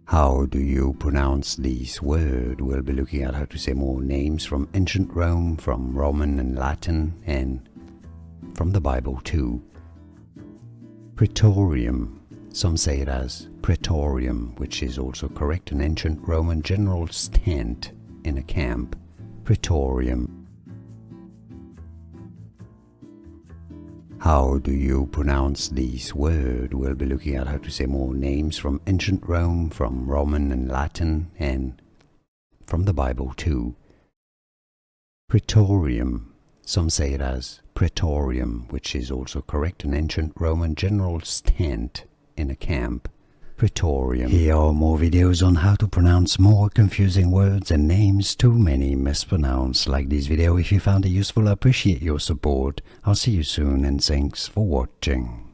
How do you pronounce these words? We'll be looking at how to say more names from ancient Rome, from Roman and Latin, and from the Bible too. Praetorium. Some say it as Praetorium, which is also correct. An ancient Roman general's tent in a camp. Praetorium. How do you pronounce these words? We'll be looking at how to say more names from ancient Rome, from Roman and Latin, and from the Bible too. Praetorium. Some say it as Praetorium, which is also correct. An ancient Roman general's tent in a camp. Praetorium. Here are more videos on how to pronounce more confusing words and names too many mispronounced. Like this video if you found it useful. I appreciate your support. I'll see you soon and thanks for watching.